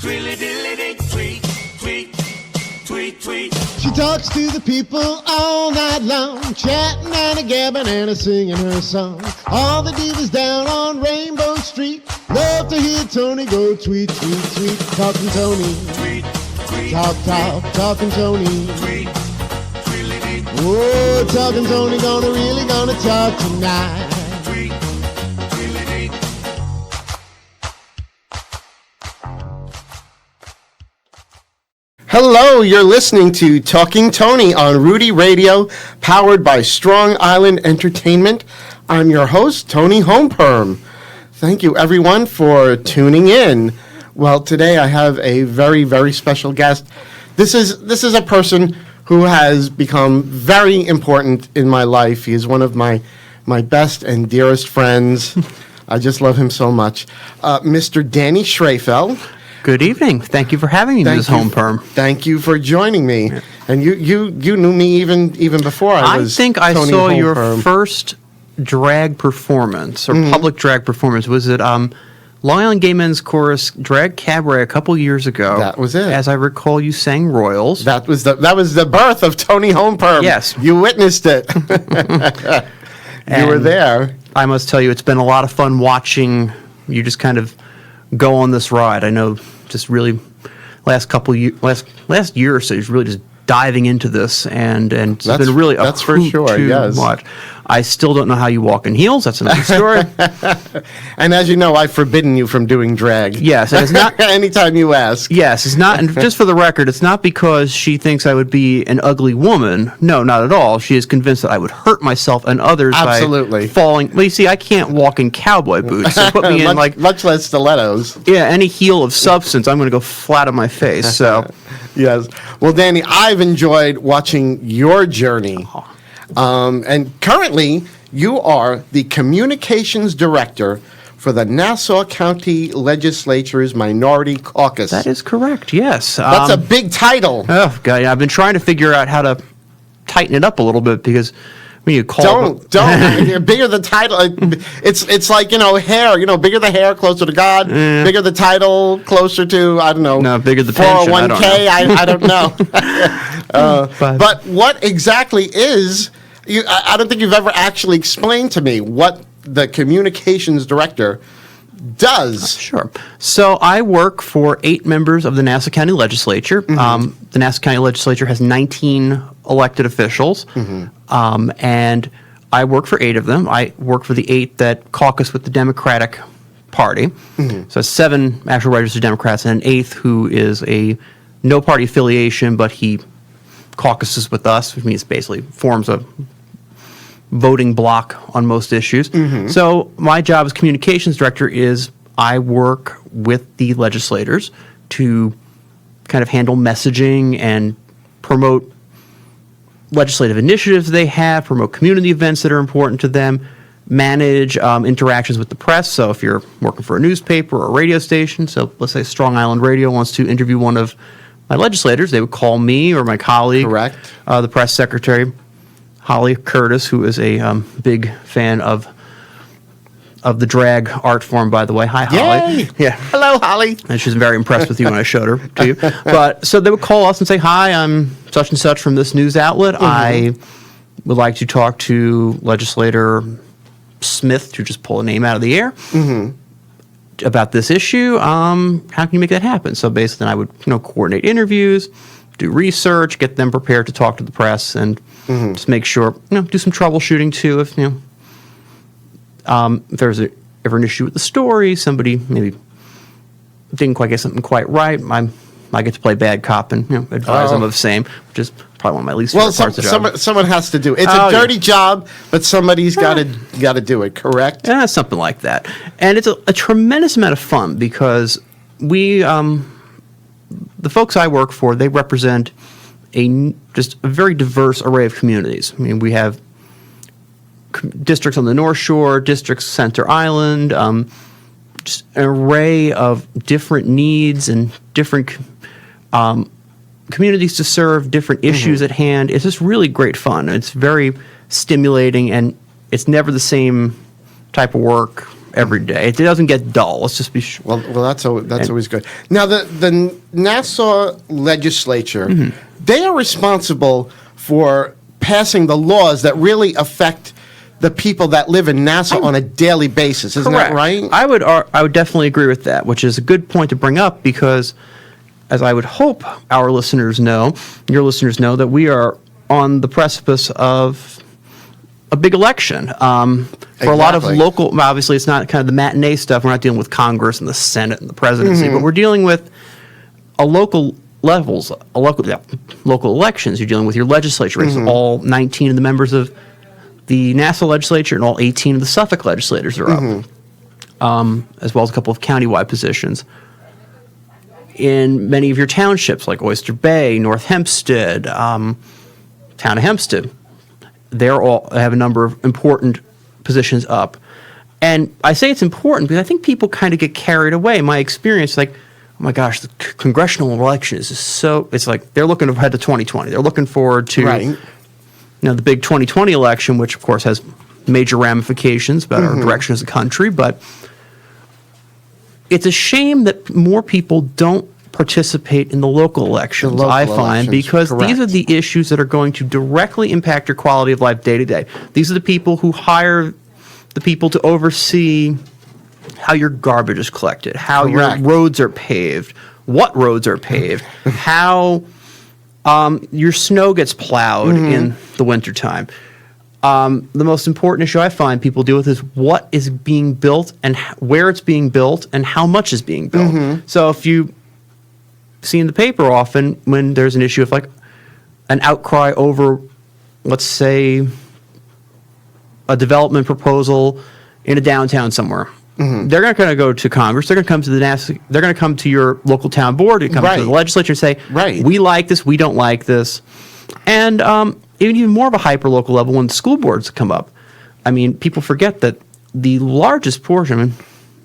She talks to the people all night long, chatting and a-gabbing and a-singing her song. All the divas down on Rainbow Street love to hear Toni go tweet, tweet, tweet. Talking Toni. Talking Toni. Oh, Talking Toni gonna talk tonight. Hello, you're listening to Talking Toni on Rudy Radio, powered by Strong Island Entertainment. I'm your host, Toni Homeperm. Thank you, everyone, for tuning in. Well, today I have a very, very special guest. This is a person who has become very important in my life. He is one of my best and dearest friends. I just love him so much. Mr. Danny Schrafel. Good evening. Thank you for having me, Ms. Homeperm. Thank you for joining me. Yeah. And you knew me even before I was Tony Homeperm. I saw your first drag performance, or public drag performance. Was it Long Island Gay Men's Chorus Drag Cabaret a couple years ago? That was it. As I recall, you sang Royals. That was the birth of Toni Homeperm. Yes. You witnessed it. You were there. I must tell you, it's been a lot of fun watching you just kind of go on this ride. I know just really last year or so, he's really just diving into this, and it's been really a that's for sure. Yes, watch. I still don't know how you walk in heels. That's another story. And as you know, I've forbidden you from doing drag. Yes, and it's not anytime you ask. Yes, it's not. And just for the record, it's not because she thinks I would be an ugly woman. No, not at all. She is convinced that I would hurt myself and others Absolutely. by falling. Well, you see, I can't walk in cowboy boots. So put me in much less stilettos. Yeah, any heel of substance, I'm going to go flat on my face. So. Yes. Well, Danny, I've enjoyed watching your journey. And currently, you are the communications director for the Nassau County Legislature's Minority Caucus. That is correct, yes. That's a big title. Oh, God, I've been trying to figure out how to tighten it up a little bit, because when you call... Don't. Bigger the title. It's like, hair. Bigger the hair, closer to God. Bigger the title, closer to, I don't know. No, bigger the pension, 401k, I don't know. But what exactly is... I don't think you've ever actually explained to me what the communications director does. Sure. So I work for 8 members of the Nassau County Legislature. The Nassau County Legislature has 19 elected officials, and I work for 8 of them. I work for the 8 that caucus with the Democratic Party. So 7 actual registered Democrats and an 8th who is a no party affiliation, but he caucuses with us, which means basically forms a voting block on most issues. So my job as communications director is I work with the legislators to kind of handle messaging and promote legislative initiatives they have, promote community events that are important to them, manage interactions with the press. So if you're working for a newspaper or a radio station, so let's say Strong Island Radio wants to interview one of my legislators, they would call me or my colleague, correct, the press secretary, Holly Curtis, who is a big fan of the drag art form, by the way. Hi, Holly. Yay! Yeah. Hello, Holly. And she's very impressed with you when I showed her to you. But so they would call us and say, "Hi, I'm such and such from this news outlet. I would like to talk to legislator Smith," to just pull a name out of the air, about this issue. How can you make that happen? So basically, then I would coordinate interviews, do research, get them prepared to talk to the press, and just make sure, do some troubleshooting too. If there's ever an issue with the story, somebody maybe didn't quite get something quite right, I get to play bad cop and advise them of the same, which is probably one of my least favorite parts of the job. Someone has to do it. It's a dirty job, but somebody's got to do it. Correct? Yeah, something like that. And it's a tremendous amount of fun, because we, the folks I work for, they represent just a very diverse array of communities. I mean, we have districts on the North Shore, districts Center Island, just an array of different needs and different communities to serve, different issues at hand. It's just really great fun. It's very stimulating, and it's never the same type of work every day. It doesn't get dull. Let's just be sure. Well, that's always good. Now, the Nassau Legislature, they are responsible for passing the laws that really affect the people that live in Nassau on a daily basis. Isn't that right? I would definitely agree with that, which is a good point to bring up because, as I would hope our listeners know, your listeners know, that we are on the precipice of a big election. For a lot of local, obviously it's not kind of the matinee stuff. We're not dealing with Congress and the Senate and the presidency, but we're dealing with local elections. You're dealing with your legislature races. All 19 of the members of the Nassau legislature and all 18 of the Suffolk legislators are up, as well as a couple of countywide positions. In many of your townships, like Oyster Bay, North Hempstead, Town of Hempstead, they have a number of important positions up. And I say it's important because I think people kind of get carried away. In my experience, like, oh my gosh, the congressional election is so, it's like they're looking ahead to 2020. They're looking forward to the big 2020 election, which of course has major ramifications about our direction as a country. But it's a shame that more people don't participate in the local elections, I find, because these are the issues that are going to directly impact your quality of life day to day. These are the people who hire the people to oversee how your garbage is collected, how your roads are paved, what roads are paved, how your snow gets plowed in the wintertime. The most important issue I find people deal with is what is being built and where it's being built and how much is being built. So if you see in the paper often when there's an issue of like an outcry over, let's say, a development proposal in a downtown somewhere, they're not going to go to Congress. They're going to come to they're going to come to your local town board. They come to the legislature and say, we like this, we don't like this. And even more of a hyper-local level when school boards come up. I mean, people forget that the largest portion, I mean,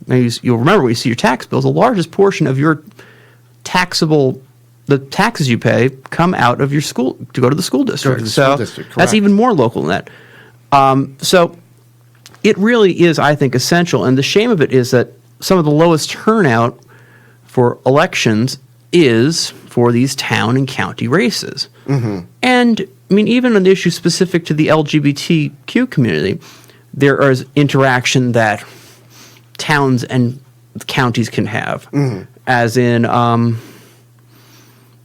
maybe you'll remember when you see your tax bills, the largest portion of your the taxes you pay come out of your school, to go to the school district. That's even more local than that. So it really is, I think, essential. And the shame of it is that some of the lowest turnout for elections is for these town and county races. And, I mean, even on the issue specific to the LGBTQ community, there is interaction that towns and counties can have, as in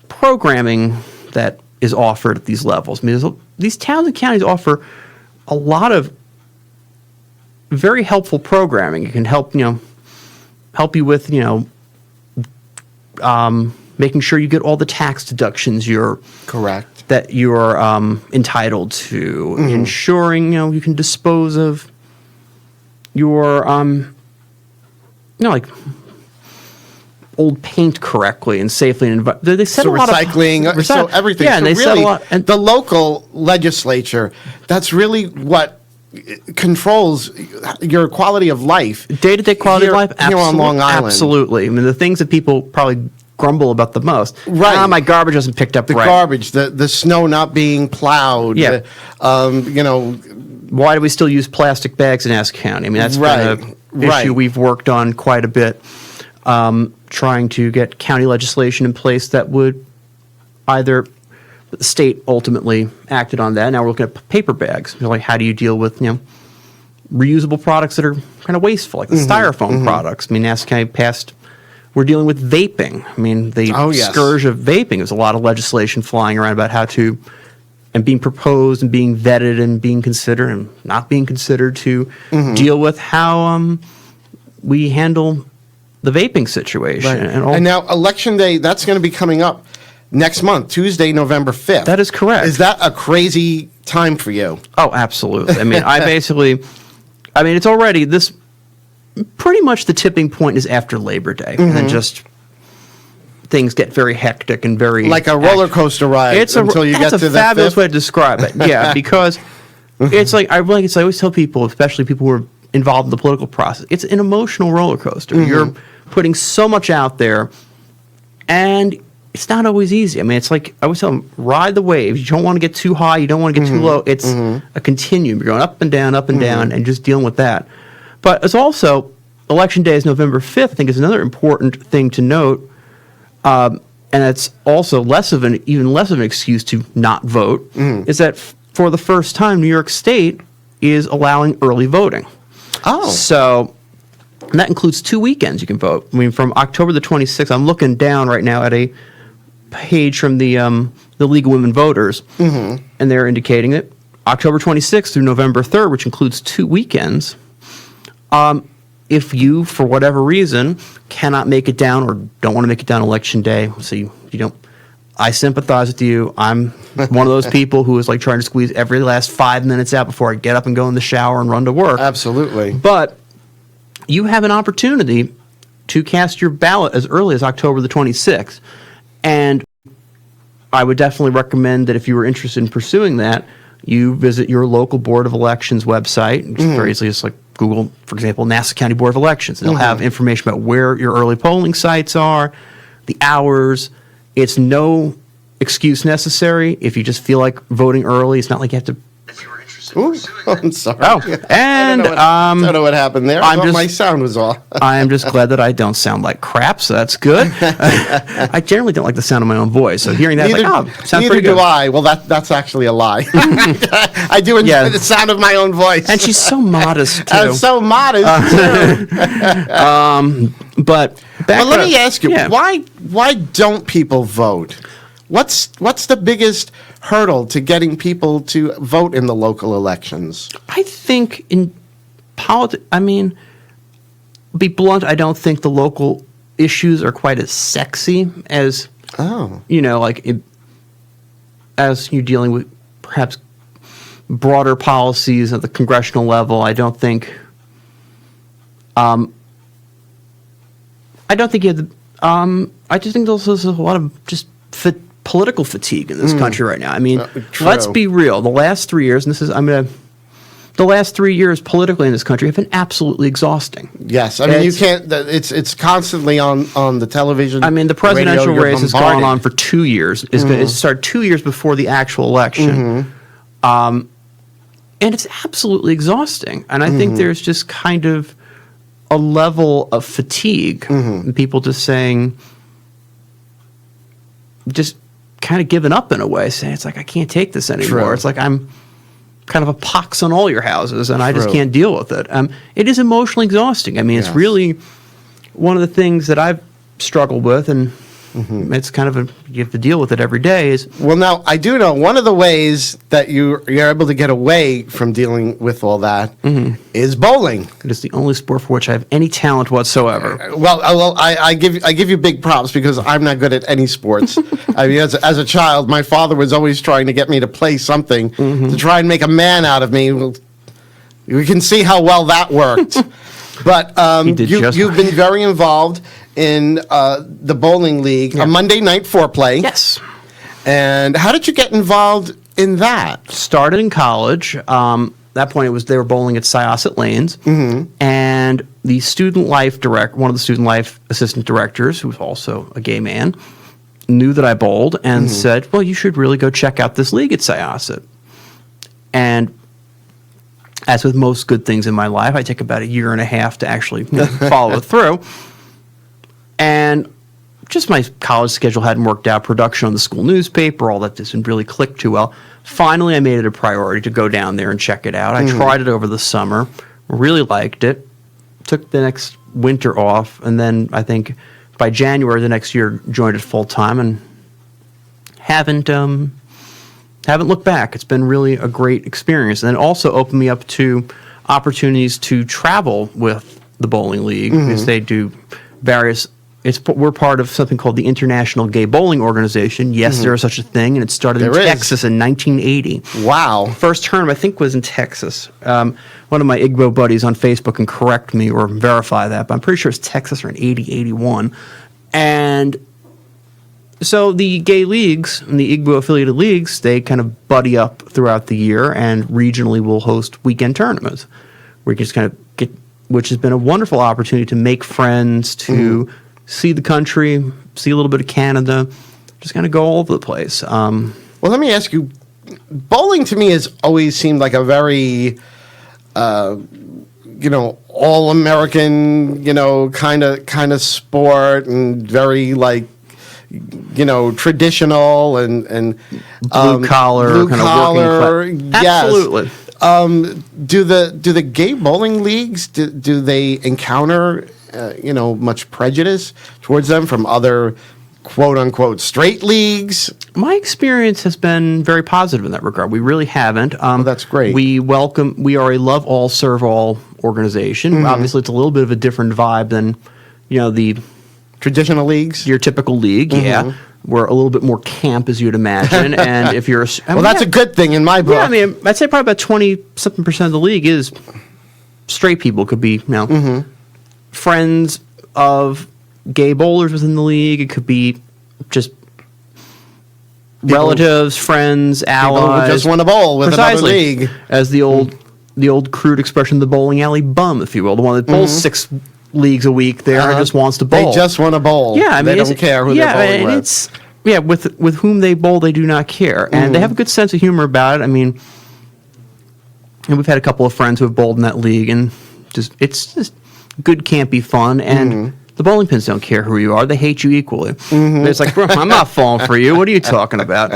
programming that is offered at these levels. I mean, these towns and counties offer a lot of very helpful programming. It can help you with making sure you get all the tax deductions that you're entitled to, ensuring you can dispose of your like old paint correctly and safely. And they set a lot recycling, so everything. Yeah, so and they really, set a lot. And the local legislature, that's really what controls your quality of life. Day-to-day quality of life, here on Long Island. Absolutely. I mean, the things that people probably grumble about the most. My garbage wasn't picked up right. Garbage, the snow not being plowed. Yeah. Why do we still use plastic bags in Nassau County? I mean, that's been an issue we've worked on quite a bit, trying to get county legislation in place that would either the state ultimately acted on that. Now we're looking at paper bags. Like, how do you deal with reusable products that are kind of wasteful, like the styrofoam products? I mean, Nassau County passed. We're dealing with vaping. I mean, the scourge of vaping. There's a lot of legislation flying around about how to, and being proposed and being vetted and being considered and not being considered to deal with how we handle the vaping situation. And now Election Day, that's going to be coming up next month, Tuesday, November 5th. That is correct. Is that a crazy time for you? Oh, absolutely. I mean, it's already this. Pretty much the tipping point is after Labor Day, and then just things get very hectic and very like a roller coaster ride until you get to the 5th. That's a fabulous way to describe it. Yeah, because it's like I always tell people, especially people who are involved in the political process, it's an emotional roller coaster. You're putting so much out there, and it's not always easy. I mean, it's like I always tell them, ride the wave. You don't want to get too high. You don't want to get too low. It's a continuum. You're going up and down, and just dealing with that. But it's also Election Day is November 5th, I think is another important thing to note. And it's also even less of an excuse to not vote, is that for the first time, New York State is allowing early voting. Oh. So that includes 2 weekends you can vote. I mean, from October the 26th, I'm looking down right now at a page from the League of Women Voters, and they're indicating that October 26th through November 3rd, which includes 2 weekends, if you, for whatever reason, cannot make it down or don't want to make it down Election Day, so you don't, I sympathize with you. I'm one of those people who is like trying to squeeze every last 5 minutes out before I get up and go in the shower and run to work. Absolutely. But you have an opportunity to cast your ballot as early as October the 26th. And I would definitely recommend that if you were interested in pursuing that, you visit your local Board of Elections website. Very easily, just like Google, for example, Nassau County Board of Elections. And they'll have information about where your early polling sites are, the hours. It's no excuse necessary. If you just feel like voting early, it's not like you have to. If you were interested in pursuing that. I'm sorry. Oh, and I don't know what happened there. I thought my sound was off. I am just glad that I don't sound like crap, so that's good. I generally don't like the sound of my own voice, so hearing that, sounds pretty good. Neither do I. Well, that's actually a lie. I do enjoy the sound of my own voice. And she's so modest, too. I'm so modest, too. But let me ask you, why don't people vote? What's the biggest hurdle to getting people to vote in the local elections? I think in politics, I mean, be blunt, I don't think the local issues are quite as sexy as, as you're dealing with perhaps broader policies at the congressional level. I don't think you have the, I just think there's a lot of just political fatigue in this country right now. I mean, let's be real. The last 3 years, and the last 3 years politically in this country have been absolutely exhausting. Yes, I mean you can't. It's constantly on the television. I mean, the presidential race has gone on for 2 years. It started 2 years before the actual election, and it's absolutely exhausting. And I think there's just kind of a level of fatigue, and people just saying, just kind of giving up in a way, saying it's like I can't take this anymore. True. It's like I'm kind of a pox on all your houses, and I just can't deal with it. It is emotionally exhausting. I mean, it's really one of the things that I've struggled with, and it's kind of you have to deal with it every day. Well, now I do know one of the ways that you're able to get away from dealing with all that is bowling. It is the only sport for which I have any talent whatsoever. Well, I give you big props because I'm not good at any sports. I mean, as a child, my father was always trying to get me to play something to try and make a man out of me. Well, we can see how well that worked. But you've been very involved in the bowling league, a Monday Night Foreplay. Yes. And how did you get involved in that? Started in college. At that point, they were bowling at Syosset Lanes, and the student life one of the student life assistant directors, who was also a gay man, knew that I bowled and said, "Well, you should really go check out this league at Syosset." And as with most good things in my life, I take about a year and a half to actually follow it through. And just my college schedule hadn't worked out, production on the school newspaper, all that didn't really click too well. Finally, I made it a priority to go down there and check it out. I tried it over the summer, really liked it, took the next winter off, and then I think by January the next year joined it full-time and haven't looked back. It's been really a great experience. And it also opened me up to opportunities to travel with the bowling league because they do various. We're part of something called the International Gay Bowling Organization. Yes, there is such a thing, and it started in Texas in 1980. Wow. First tournament, I think, was in Texas. One of my Igbo buddies on Facebook can correct me or verify that, but I'm pretty sure it's Texas or in 80, 81. And so the gay leagues and the Igbo-affiliated leagues, they kind of buddy up throughout the year, and regionally will host weekend tournaments where you just kind of get, which has been a wonderful opportunity to make friends, to see the country, see a little bit of Canada, just kind of go all over the place. Well, let me ask you, bowling to me has always seemed like a very all American, kind of sport, and very like, traditional and Blue collar, kind of working class. Yes. Absolutely. Do the gay bowling leagues, do they encounter much prejudice towards them from other quote unquote straight leagues? My experience has been very positive in that regard. We really haven't. That's great. We are a love all, serve all organization. Obviously, it's a little bit of a different vibe than, the Traditional leagues? your typical league. Yeah. We're a little bit more camp, as you'd imagine. And if you're Well, that's a good thing in my book. Yeah, I mean, I'd say probably about 20-something% of the league is straight people. Could be, friends of gay bowlers within the league. It could be just relatives, friends, People allies. who just want to bowl with another league. As the old crude expression, the bowling alley bum, if you will, the one that bowls 6 leagues a week there and just wants to bowl. They just want to bowl. Yeah, I mean, they don't care who they're bowling and with. it's with whom they bowl, they do not care, and they have a good sense of humor about it. I mean, and we've had a couple of friends who have bowled in that league, and it's just good, campy fun, and the bowling pins don't care who you are; they hate you equally. It's like, bro, I'm not falling for you. What are you talking about?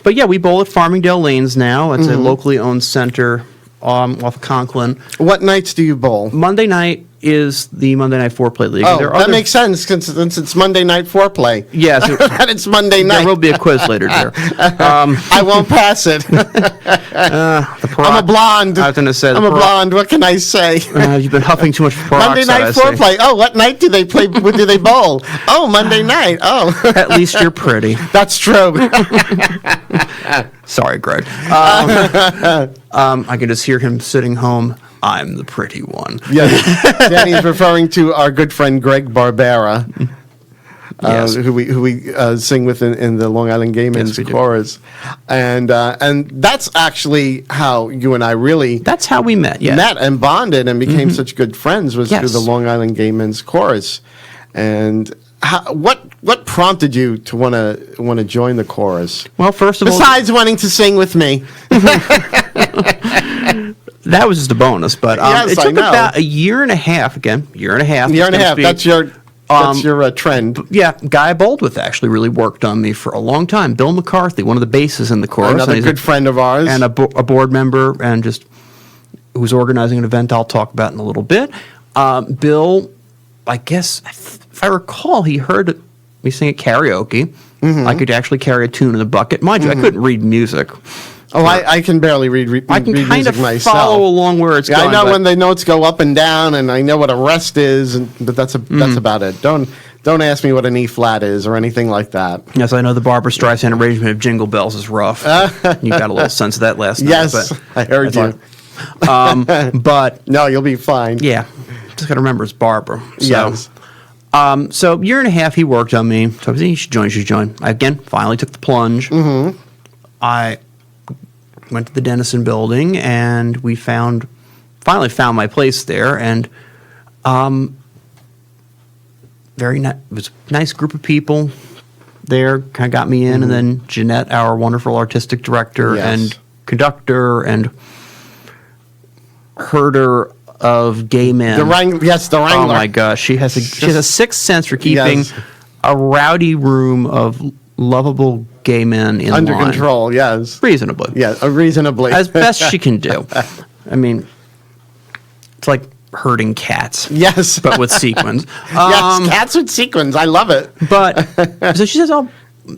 But yeah, we bowl at Farmingdale Lanes now. It's a locally owned center off of Conklin. What nights do you bowl? Monday night is the Monday Night Foreplay League. Oh, that makes sense since it's Monday Night Foreplay. Yes. And it's Monday night. There will be a quiz later there. I won't pass it. I'm a blonde. I was going to say, I'm a blonde. What can I say? You've been huffing too much peroxide. Monday Night I see. Foreplay. Oh, what night do they play? What do they bowl? Oh, Monday night. Oh, At least you're pretty. that's true. Sorry, Greg. I can just hear him sitting home. I'm the pretty one. Yes, Danny's referring to our good friend Greg Barbera, Yes. who we sing with in the Long Island Gay Men's we do. chorus, and that's actually how you and I really That's how we met. Yeah. met and bonded and became such good friends was Yes. through the Long Island Gay Men's chorus. And what prompted you to want to join the chorus? Well, first of all, Besides wanting to sing with me. that was just a bonus, but Yes, it I took know. about a year and a half. Again, year and a half. Year and a so to half. speak. That's your trend. Yeah, guy I bowled with actually really worked on me for a long time. Bill McCarthy, one of the bases in the chorus. Another and he's good friend of ours. and a board member, and just who's organizing an event I'll talk about in a little bit. Bill, I guess, if I recall, he heard me sing at karaoke. I could actually carry a tune in the bucket. Mind you, I couldn't read music. Oh, I can barely read I can read kind music of myself. follow along where it's Yeah, going. I know but when the notes go up and down, and I know what a rest is, but that's about it. Don't ask me what an E flat is or anything like that. Yes, I know the Barbra Streisand arrangement of Jingle Bells is rough. You got a little sense of that last night. Yes, but I heard you. But No, you'll be fine. yeah, just got to remember it's Barbara. So, Yes. So year and a half he worked on me. So I was, you should join. I, again, finally took the plunge. I went to the Dennison building, and we finally found my place there, and it was a nice group of people there, kind of got me in, and then Jeanette, our wonderful artistic director Yes. and conductor and herder of gay men. The Wrangler. Oh my gosh, she has a sixth sense for keeping Yes. a rowdy room of lovable gay men in Under line. control, yes. Reasonably. Yeah, reasonably. As best she can do. I mean, it's like herding cats. Yes. But with sequins. Yes, cats with sequins. I love it. But, so she says, oh,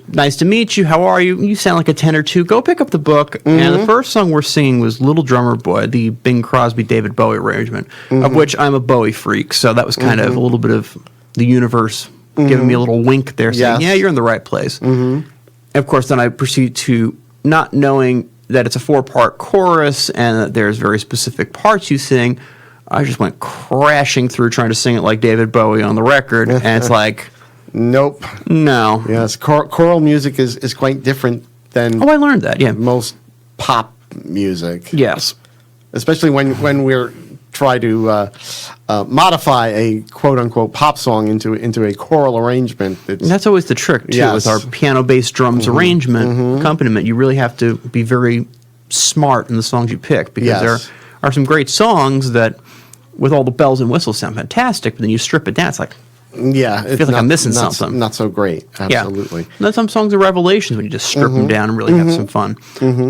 nice to meet you. How are you? You sound like a 10 or 2. Go pick up the book. And the first song we're singing was Little Drummer Boy, the Bing Crosby, David Bowie arrangement, of which I'm a Bowie freak. So that was kind of a little bit of the universe giving me a little wink there, saying, Yes. yeah, you're in the right place. And of course, then I proceed to, not knowing that it's a 4-part chorus and that there's very specific parts you sing, I just went crashing through trying to sing it like David Bowie on the record. And it's like, Nope. no. Yes, choral music is quite different than Oh, I learned that, yeah. most pop music. Yes. Especially when we're try to modify a quote unquote pop song into a choral arrangement. And that's always the trick, too, Yes. with our piano, bass, drums arrangement, accompaniment. You really have to be very smart in the songs you pick, because Yes. there are some great songs that with all the bells and whistles sound fantastic, but then you strip it down, it's like, Yeah, I feel like I'm missing something. Not so great. Absolutely. Yeah. And then some songs are revelations when you just strip them down and really have some fun.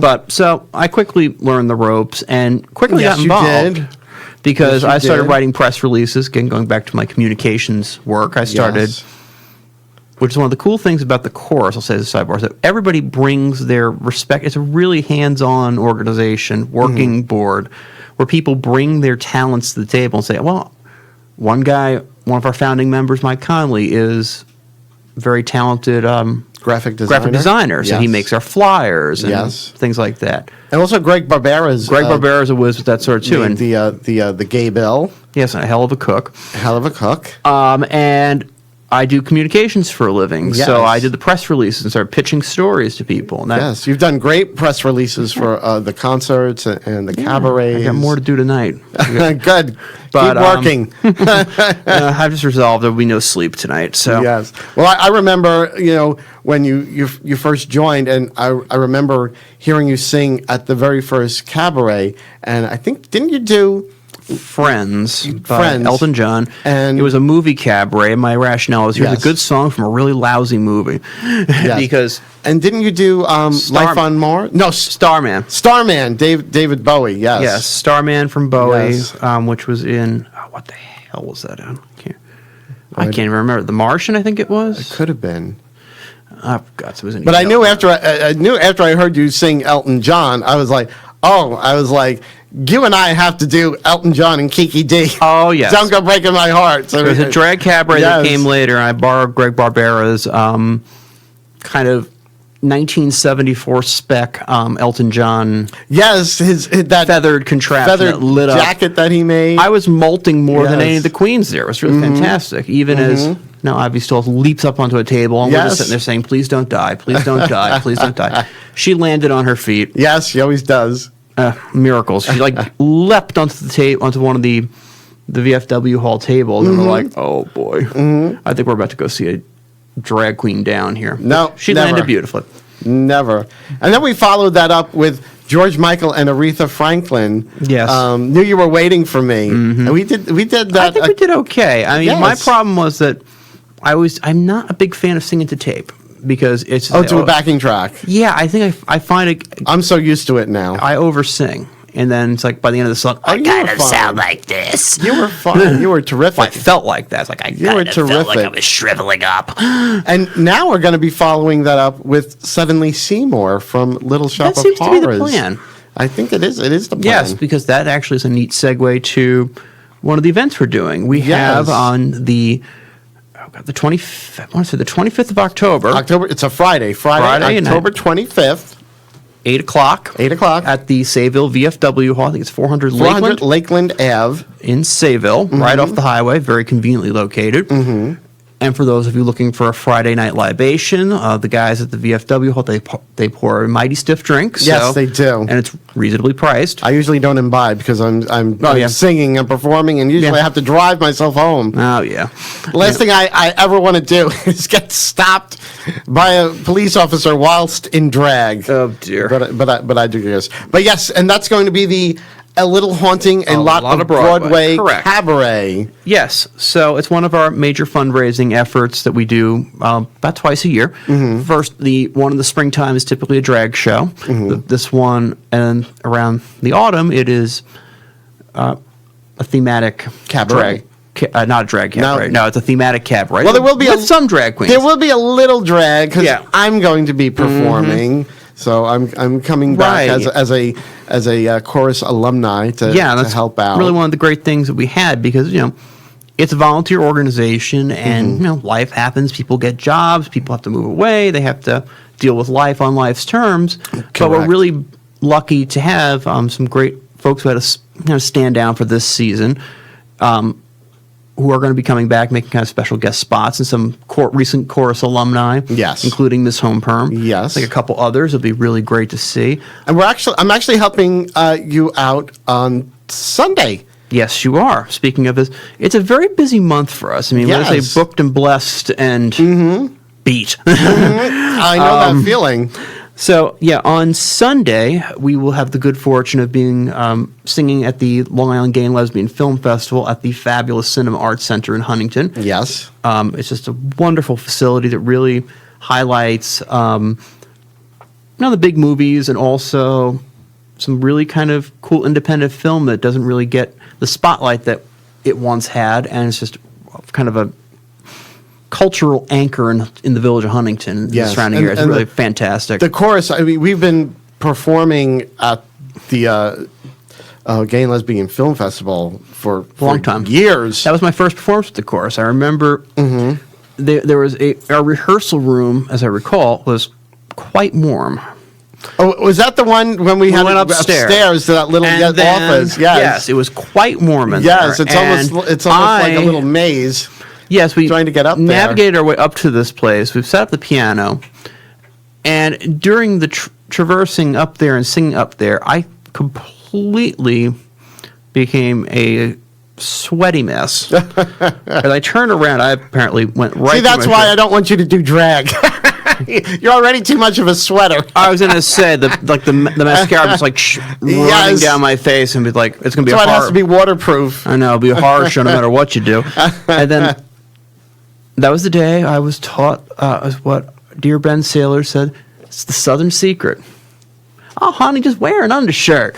But so I quickly learned the ropes and quickly got involved. You did. Because Yes, you I started did. writing press releases, again, going back to my communications work. I started, Yes. which is one of the cool things about the chorus, I'll say as a sidebar, is that everybody brings their respect. It's a really hands-on organization, working board, where people bring their talents to the table and say, well, one of our founding members, Mike Conley, is very talented Graphic designer. so he makes our flyers and things like that. And also Greg Barbera's Barbera's a whiz with that sort of too. And the gay bill. yes, a hell of a cook. Hell of a cook. And I do communications for a living, Yes. so I did the press releases and started pitching stories to people. And that, Yes, you've done great press releases for the concerts and the cabarets. I got more to do tonight. Good. But, Keep working. I've just resolved there will be no sleep tonight. So Yes. Well, I remember, when you first joined, and I remember hearing you sing at the very first cabaret, and I think, didn't you do Friends by Friends. Elton John, And- it was a movie cabaret. My rationale was here's Yes. a good song from a really lousy movie, Yes. because And didn't you do Life on Mars? No, Starman. Starman, David Bowie, yes. Yes, Starman from Bowie, Yes. Which was in what the hell was that on? I can't even remember. The Martian, I think it was. Could have been. Oh God, so it was an But I email. knew after I heard you sing Elton John, I was like, you and I have to do Elton John and Kiki D. Oh, yes. Don't go breaking my heart. So There was a drag cabaret that Yes. came later, and I borrowed Greg Barbera's kind of 1974 spec Elton John Yes, that feathered contraption feathered that lit up. jacket that he made. I was molting more than Yes. any of the queens there. It was really fantastic. Even as now Ivy still leaps up onto a table, and we're just Yes. sitting there saying, "Please don't die, please don't die, please don't die." She landed on her feet. Yes, she always does. Miracles. She leapt onto the onto one of the VFW hall tables, and we're like, "Oh boy, I think we're about to go see a drag queen down here." No, she never. landed beautifully. Never. And then we followed that up with George Michael and Aretha Franklin. Yes. Knew You Were Waiting for Me. And we did that. I think we did okay. I mean, my Yes. problem was that I'm not a big fan of singing to tape because it's to a backing track. Yeah, I think I find it. I'm so used to it now. I oversing, and then it's like by the end of the song, I you kind were of fine. sound like this. You were fine. You were terrific. I felt like that. It's like I You were kind of felt like terrific. I was shriveling up. And now we're going to be following that up with Suddenly Seymour from Little Shop That of seems to be Horrors. the plan. I think it is. It is the plan. Yes, because that actually is a neat segue to one of the events we're doing. We have Yes. on the 25th. I want to say the 25th of October. It's a Friday. Friday night. October 25th, 8 o'clock. 8 o'clock. At the Sayville VFW Hall. I think it's 400 Lakeland 400 Lakeland Ave. in Sayville, right off the highway, very conveniently located. And for those of you looking for a Friday night libation, the guys at the VFW Hall, they pour a mighty stiff drink. Yes, they do. And it's reasonably priced. I usually don't imbibe because I'm yeah. singing and performing, and usually Yeah. I have to drive myself home. Oh, yeah. Last thing I ever want to do is get stopped by a police officer whilst in drag. Oh, dear. But I do this. But yes, and that's going to be a little haunting a lot of Broadway. Broadway Correct. cabaret. Yes, so it's one of our major fundraising efforts that we do about twice a year. First, one in the springtime is typically a drag show. This one, and around the autumn, it is a thematic Cabaret. not a drag cabaret. No, it's a thematic cabaret. Well, there will be with some drag queens. There will be a little drag because Yeah. I'm going to be performing. So I'm coming back Right. as a chorus alumni to that's help out. really one of the great things that we had because it's a volunteer organization and life happens. People get jobs. People have to move away. They have to deal with life on life's terms. But we're Correct. really lucky to have some great folks who had to stand down for this season. Who are going to be coming back, making kind of special guest spots, and some recent chorus alumni, Yes. including Miss Home Perm, Yes. like a couple others. It'll be really great to see. And I'm actually helping you out on Sunday. Yes, you are. Speaking of this, it's a very busy month for us. I mean, when I Yes. say booked and blessed and beat. I know that feeling. So, yeah, on Sunday, we will have the good fortune of being singing at the Long Island Gay and Lesbian Film Festival at the fabulous Cinema Arts Center in Huntington. Yes. It's just a wonderful facility that really highlights the big movies and also some really kind of cool independent film that doesn't really get the spotlight that it once had, and it's just kind of a cultural anchor in the village of Huntington and the surrounding area. It's really fantastic. The chorus, I mean, we've been performing at the Gay and Lesbian Film Festival for a long time. Years. That was my first performance with the chorus. I remember there was our rehearsal room, as I recall, was quite warm. Oh, was that the one when we went upstairs to that little office? Yes, it was quite warm in there. Yes, it's almost like a little maze. Yes, we trying to get up there. Navigated our way up to this place. We've set up the piano, and during the traversing up there and singing up there, I completely became a sweaty mess. As I turned around, I apparently went right. See, that's why I don't want you to do drag. You're already too much of a sweater. I was gonna say the mascara was like running down my face and be like, it's gonna be. So it has to be waterproof. I know, it'll be harsh no matter what you do. And then that was the day I was taught what dear Ben Saylor said. It's the Southern secret. Oh, honey, just wear an undershirt.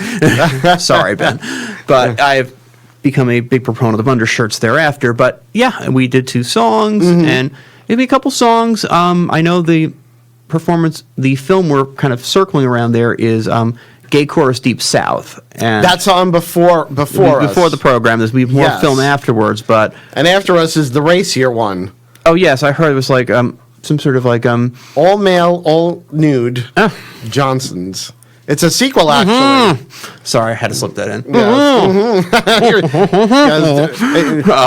Sorry, Ben, but I've become a big proponent of undershirts thereafter. But yeah, we did 2 songs and. Maybe a couple songs. I know the performance, the film we're kind of circling around there is Gay Chorus Deep South. And that's on before us. Before the program. There's more film afterwards. And after us is the racier one. Oh, yes. I heard it was like some sort of like... all male, all nude Johnsons. It's a sequel, actually. Sorry, I had to slip that in.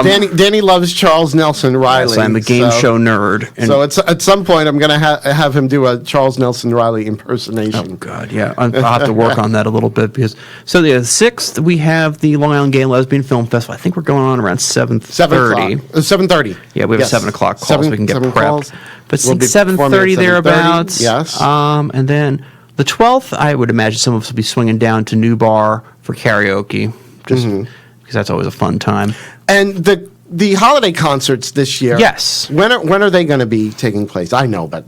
Yes. Danny loves Charles Nelson Riley. Yes, I'm a game show nerd. So at some point, I'm going to have him do a Charles Nelson Riley impersonation. Oh, God, yeah. I'll have to work on that a little bit. So the 6th, we have the Long Island Gay and Lesbian Film Festival. I think we're going on around 7:30. 7:30. Yeah, we have a 7 o'clock call so we can get prepped. Calls. But 7:30 thereabouts. Yes. And then... the 12th, I would imagine some of us will be swinging down to New Bar for karaoke, just because that's always a fun time. And the holiday concerts this year. Yes. When are they going to be taking place? I know, but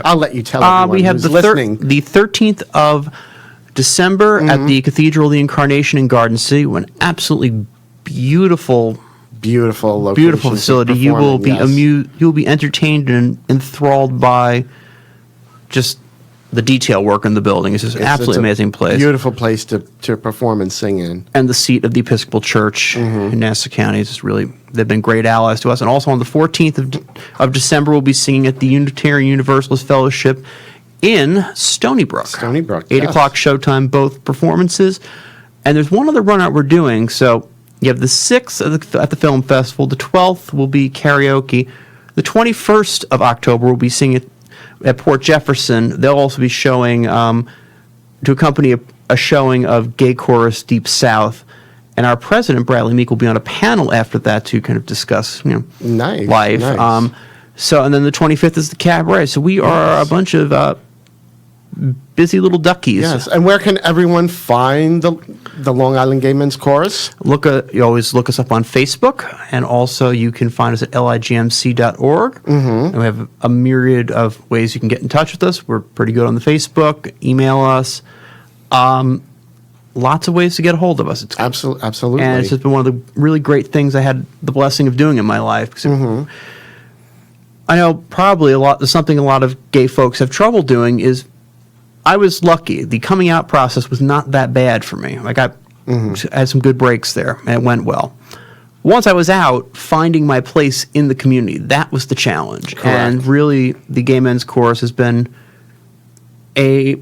I'll let you tell everyone we have who's listening. The 13th of December at the Cathedral of the Incarnation in Garden City, an absolutely beautiful location, beautiful facility. You will be you will be entertained and enthralled by just the detail work in the building. It's just an absolutely amazing place. Beautiful place to perform and sing in. And the seat of the Episcopal Church in Nassau County is just really, they've been great allies to us. And also on the 14th of December, we'll be singing at the Unitarian Universalist Fellowship in Stony Brook. 8 o'clock showtime, both performances. And there's one other run out we're doing. So you have the 6th at the film festival. The 12th will be karaoke. The 21st of October, we'll be singing at Port Jefferson. They'll also be showing, to accompany a showing of Gay Chorus Deep South. And our president, Bradley Meek, will be on a panel after that to kind of discuss, life. Nice. And then the 25th is the cabaret. So we are a bunch of busy little duckies. Yes. And where can everyone find the Long Island Gay Men's Chorus? You always look us up on Facebook, and also you can find us at ligmc.org. And we have a myriad of ways you can get in touch with us. We're pretty good on the Facebook. Email us. Lots of ways to get a hold of us. It's absolutely. And it's just been one of the really great things I had the blessing of doing in my life. I know probably something a lot of gay folks have trouble doing is I was lucky. The coming out process was not that bad for me. I had some good breaks there, and it went well. Once I was out, finding my place in the community, that was the challenge. Correct. And really, the Gay Men's Chorus has been a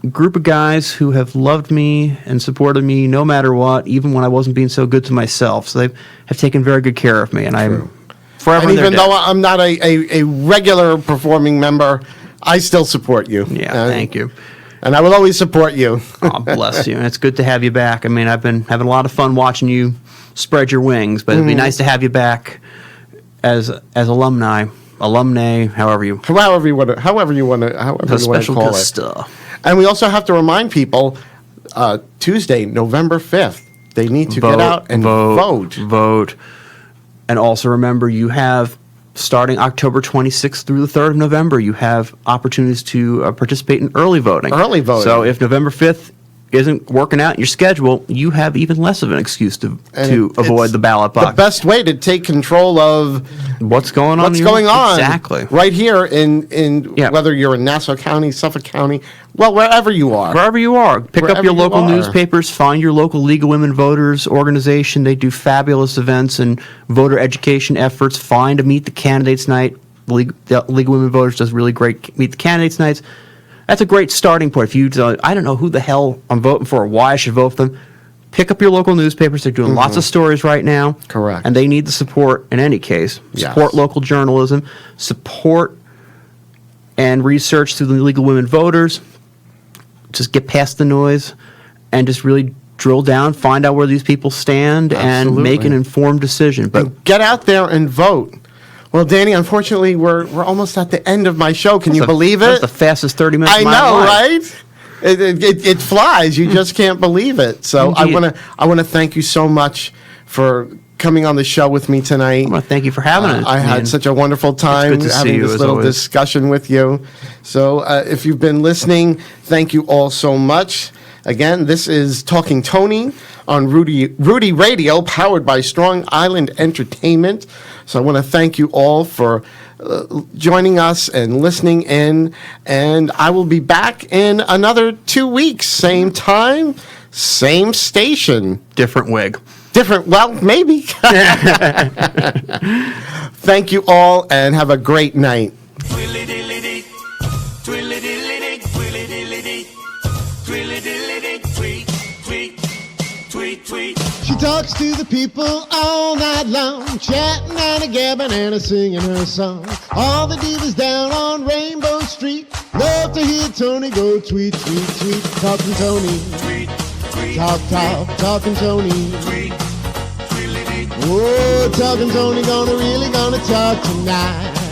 group of guys who have loved me and supported me no matter what, even when I wasn't being so good to myself. So they have taken very good care of me, and I'm forever in their debt. And even though I'm not a regular performing member, I still support you. Yeah, thank you. And I will always support you. Oh, bless you. And it's good to have you back. I mean, I've been having a lot of fun watching you spread your wings, but it'd be nice to have you back as alumni alumni, however you however you want to call it. stuff. And we also have to remind people, Tuesday, November 5th, they need to get out and vote. And also remember, you have, starting October 26th through the 3rd of November, you have opportunities to participate in early voting. So if November 5th isn't working out in your schedule, you have even less of an excuse to avoid the ballot box. The best way to take control of what's going on. Exactly. Right here in whether you're in Nassau County, Suffolk County, well, wherever you are. Pick up your local newspapers, find your local League of Women Voters organization. They do fabulous events and voter education efforts. Find a Meet the Candidates night. The League of Women Voters does really great Meet the Candidates nights. That's a great starting point. If you I don't know who the hell I'm voting for or why I should vote for them, pick up your local newspapers. They're doing lots of stories right now. Correct. And they need the support in any case. Support local journalism. Support and research through the League of Women Voters. Just get past the noise and just really drill down, find out where these people stand, and make an informed decision. But get out there and vote. Well, Danny, unfortunately, we're almost at the end of my show. Can you believe it? That's the fastest 30 minutes of my life. Right? It flies. You just can't believe it. So I want to thank you so much for coming on the show with me tonight. I want to thank you for having us. I had such a wonderful time having this little discussion with you. So if you've been listening, thank you all so much. Again, this is Talking Toni on Rudy Radio, powered by Strong Island Entertainment. So I want to thank you all for joining us and listening in. And I will be back in another 2 weeks. Same time, same station. Different wig. Well, maybe. Thank you all and have a great night. She talks to the people all night long, chatting and a-gabbing and a-singing her song. All the divas down on Rainbow Street love to hear Toni go tweet, tweet, tweet. Talking Toni. Tweet, tweet, talking Toni. Tweet, tweet, oh, Talking Toni gonna talk tonight.